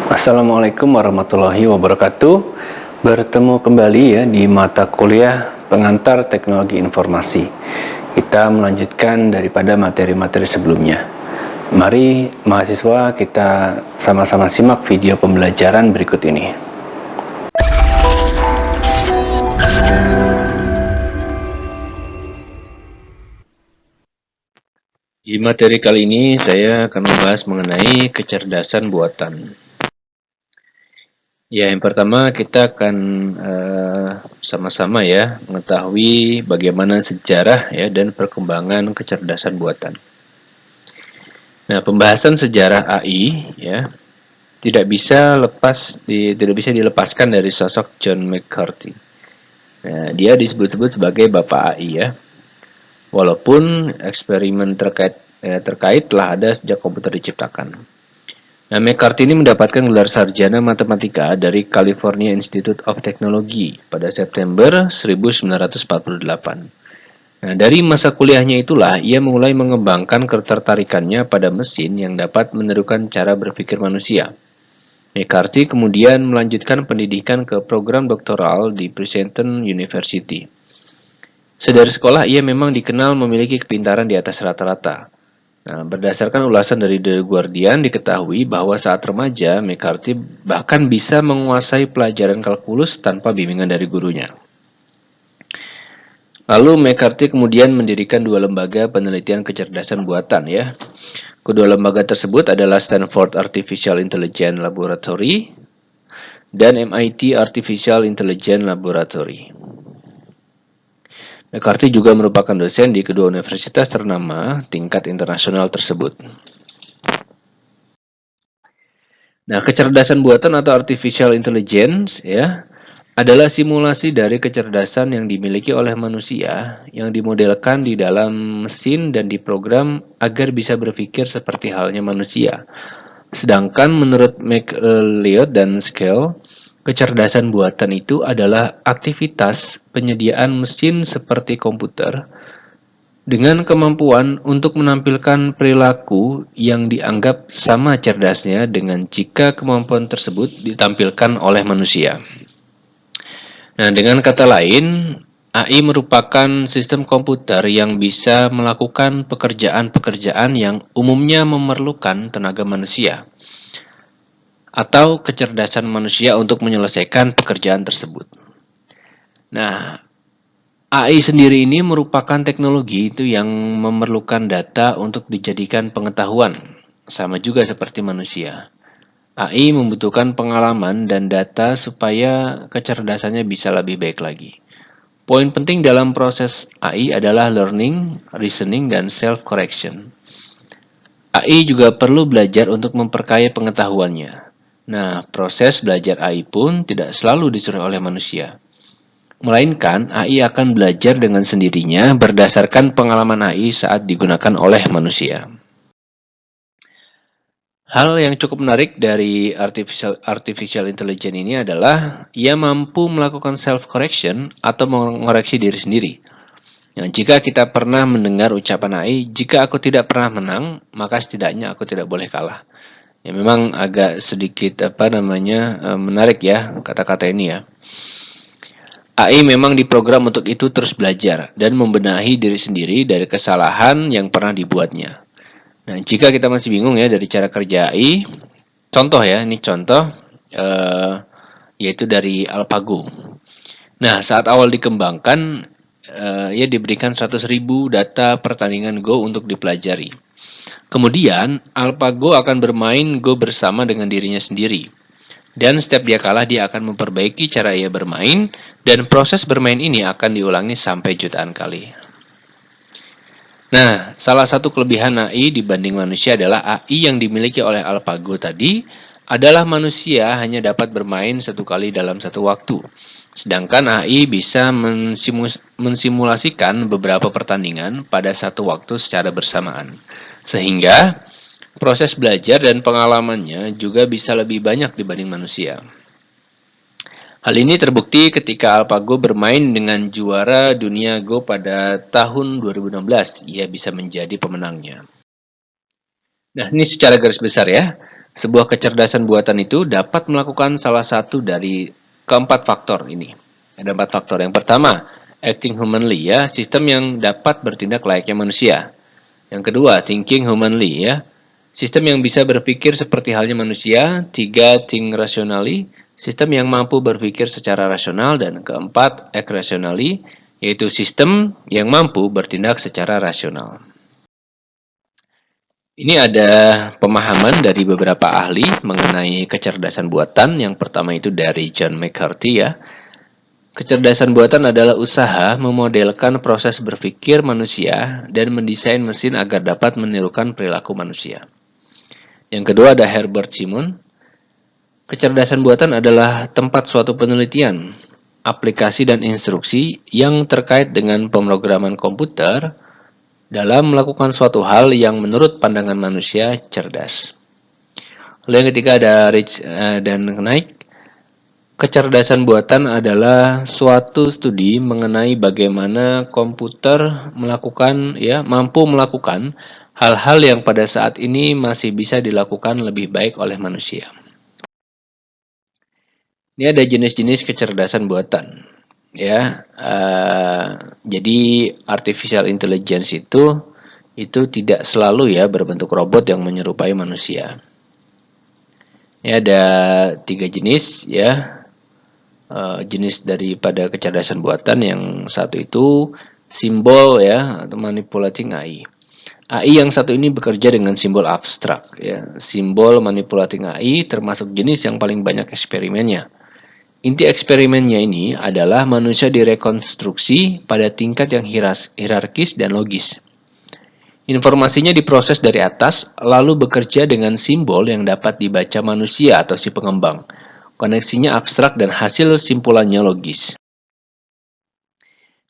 Assalamualaikum warahmatullahi wabarakatuh. Bertemu kembali ya di mata kuliah pengantar teknologi informasi. Kita melanjutkan daripada materi-materi sebelumnya. Mari mahasiswa kita sama-sama simak video pembelajaran berikut ini. Di materi kali ini saya akan membahas mengenai kecerdasan buatan. Ya, yang pertama kita akan sama-sama ya mengetahui bagaimana sejarah ya dan perkembangan kecerdasan buatan. Nah, pembahasan sejarah AI ya tidak bisa dilepaskan dari sosok John McCarthy. Nah, dia disebut-sebut sebagai Bapak AI ya. Walaupun eksperimen terkait telah ada sejak komputer diciptakan. Nah, McCarthy ini mendapatkan gelar sarjana matematika dari California Institute of Technology pada September 1948. Nah, dari masa kuliahnya itulah ia mulai mengembangkan ketertarikannya pada mesin yang dapat menirukan cara berpikir manusia. McCarthy kemudian melanjutkan pendidikan ke program doktoral di Princeton University. Sedari sekolah ia memang dikenal memiliki kepintaran di atas rata-rata. Nah, berdasarkan ulasan dari The Guardian diketahui bahwa saat remaja McCarthy bahkan bisa menguasai pelajaran kalkulus tanpa bimbingan dari gurunya. Lalu McCarthy kemudian mendirikan dua lembaga penelitian kecerdasan buatan ya. Kedua lembaga tersebut adalah Stanford Artificial Intelligence Laboratory dan MIT Artificial Intelligence Laboratory. McCarthy juga merupakan dosen di kedua universitas ternama tingkat internasional tersebut. Nah, kecerdasan buatan atau artificial intelligence ya adalah simulasi dari kecerdasan yang dimiliki oleh manusia yang dimodelkan di dalam mesin dan diprogram agar bisa berpikir seperti halnya manusia. Sedangkan menurut McLeod dan Scale, kecerdasan buatan itu adalah aktivitas penyediaan mesin seperti komputer dengan kemampuan untuk menampilkan perilaku yang dianggap sama cerdasnya dengan jika kemampuan tersebut ditampilkan oleh manusia. Nah, dengan kata lain, AI merupakan sistem komputer yang bisa melakukan pekerjaan-pekerjaan yang umumnya memerlukan tenaga manusia atau kecerdasan manusia untuk menyelesaikan pekerjaan tersebut. Nah, AI sendiri ini merupakan teknologi itu yang memerlukan data untuk dijadikan pengetahuan, sama juga seperti manusia. AI membutuhkan pengalaman dan data supaya kecerdasannya bisa lebih baik lagi. Poin penting dalam proses AI adalah learning, reasoning, dan self-correction. AI juga perlu belajar untuk memperkaya pengetahuannya. Nah, proses belajar AI pun tidak selalu disuruh oleh manusia. Melainkan, AI akan belajar dengan sendirinya berdasarkan pengalaman AI saat digunakan oleh manusia. Hal yang cukup menarik dari artificial intelligence ini adalah ia mampu melakukan self-correction atau mengoreksi diri sendiri. Nah, jika kita pernah mendengar ucapan AI, jika aku tidak pernah menang, maka setidaknya aku tidak boleh kalah. Ya, memang agak sedikit menarik ya kata-kata ini ya. AI memang diprogram untuk itu terus belajar dan membenahi diri sendiri dari kesalahan yang pernah dibuatnya. Nah, jika kita masih bingung ya dari cara kerja AI, contoh ya, ini contoh yaitu dari AlphaGo. Nah, saat awal dikembangkan, ia diberikan 100.000 data pertandingan Go untuk dipelajari. Kemudian, AlphaGo akan bermain Go bersama dengan dirinya sendiri. Dan setiap dia kalah, dia akan memperbaiki cara ia bermain, dan proses bermain ini akan diulangi sampai jutaan kali. Nah, salah satu kelebihan AI dibanding manusia adalah AI yang dimiliki oleh AlphaGo tadi adalah manusia hanya dapat bermain satu kali dalam satu waktu. Sedangkan AI bisa mensimulasikan beberapa pertandingan pada satu waktu secara bersamaan. Sehingga proses belajar dan pengalamannya juga bisa lebih banyak dibanding manusia. Hal ini terbukti ketika AlphaGo bermain dengan juara dunia Go pada tahun 2016. Ia bisa menjadi pemenangnya. Nah, ini secara garis besar ya. Sebuah kecerdasan buatan itu dapat melakukan salah satu dari keempat faktor ini. Ada 4 faktor. Yang pertama, acting humanly, ya, sistem yang dapat bertindak layaknya manusia. Yang kedua, thinking humanly, ya, sistem yang bisa berpikir seperti halnya manusia. 3, think rationally, sistem yang mampu berpikir secara rasional. Dan keempat, act rationally, yaitu sistem yang mampu bertindak secara rasional. Ini ada pemahaman dari beberapa ahli mengenai kecerdasan buatan. Yang pertama itu dari John McCarthy, ya. Kecerdasan buatan adalah usaha memodelkan proses berpikir manusia dan mendesain mesin agar dapat menirukan perilaku manusia. Yang kedua ada Herbert Simon. Kecerdasan buatan adalah tempat suatu penelitian, aplikasi dan instruksi yang terkait dengan pemrograman komputer dalam melakukan suatu hal yang menurut pandangan manusia cerdas. Lalu yang ketiga ada Rich dan Knight. Kecerdasan buatan adalah suatu studi mengenai bagaimana komputer mampu melakukan hal-hal yang pada saat ini masih bisa dilakukan lebih baik oleh manusia. Ini ada jenis-jenis kecerdasan buatan. Ya, jadi artificial intelligence itu tidak selalu ya berbentuk robot yang menyerupai manusia. Ya, ada 3 jenis, ya, jenis daripada kecerdasan buatan. Yang satu itu simbol, ya, atau manipulating AI. AI yang satu ini bekerja dengan simbol abstrak, ya. Simbol manipulating AI termasuk jenis yang paling banyak eksperimennya. Inti eksperimennya ini adalah manusia direkonstruksi pada tingkat yang hierarkis dan logis. Informasinya diproses dari atas, lalu bekerja dengan simbol yang dapat dibaca manusia atau si pengembang. Koneksinya abstrak dan hasil simpulannya logis.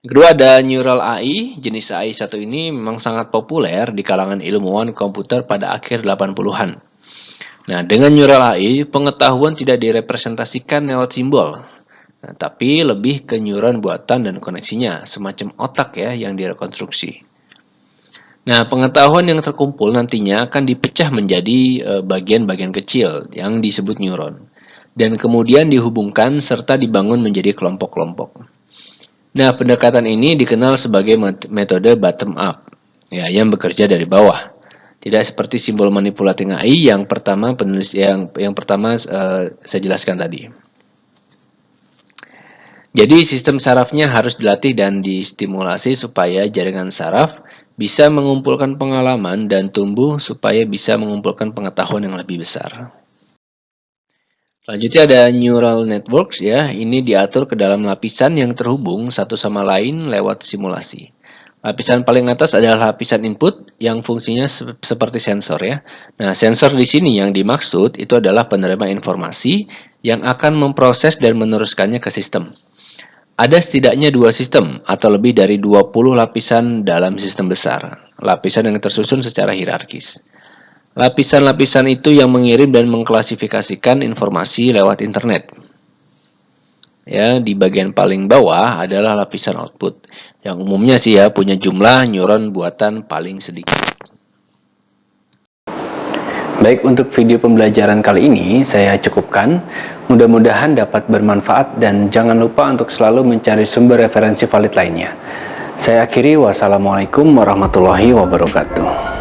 Kedua ada Neural AI. Jenis AI satu ini memang sangat populer di kalangan ilmuwan komputer pada akhir 80-an. Nah, dengan Neural AI, pengetahuan tidak direpresentasikan lewat simbol, tapi lebih ke neuron buatan dan koneksinya, semacam otak ya yang direkonstruksi. Nah, pengetahuan yang terkumpul nantinya akan dipecah menjadi bagian-bagian kecil yang disebut neuron, dan kemudian dihubungkan serta dibangun menjadi kelompok-kelompok. Nah, pendekatan ini dikenal sebagai metode bottom up, ya, yang bekerja dari bawah. Tidak seperti simbol manipulating AI yang pertama saya jelaskan tadi. Jadi sistem sarafnya harus dilatih dan distimulasi supaya jaringan saraf bisa mengumpulkan pengalaman dan tumbuh supaya bisa mengumpulkan pengetahuan yang lebih besar. Selanjutnya ada neural networks, ya. Ini diatur ke dalam lapisan yang terhubung satu sama lain lewat simulasi. Lapisan paling atas adalah lapisan input yang fungsinya seperti sensor, ya. Nah, sensor di sini yang dimaksud itu adalah penerima informasi yang akan memproses dan meneruskannya ke sistem. Ada setidaknya 2 sistem atau lebih dari 20 lapisan dalam sistem besar. Lapisan yang tersusun secara hierarkis. Lapisan-lapisan itu yang mengirim dan mengklasifikasikan informasi lewat internet. Ya, di bagian paling bawah adalah lapisan output, yang umumnya sih ya punya jumlah neuron buatan paling sedikit. Baik, untuk video pembelajaran kali ini saya cukupkan. Mudah-mudahan dapat bermanfaat dan jangan lupa untuk selalu mencari sumber referensi valid lainnya. Saya akhiri, wassalamualaikum warahmatullahi wabarakatuh.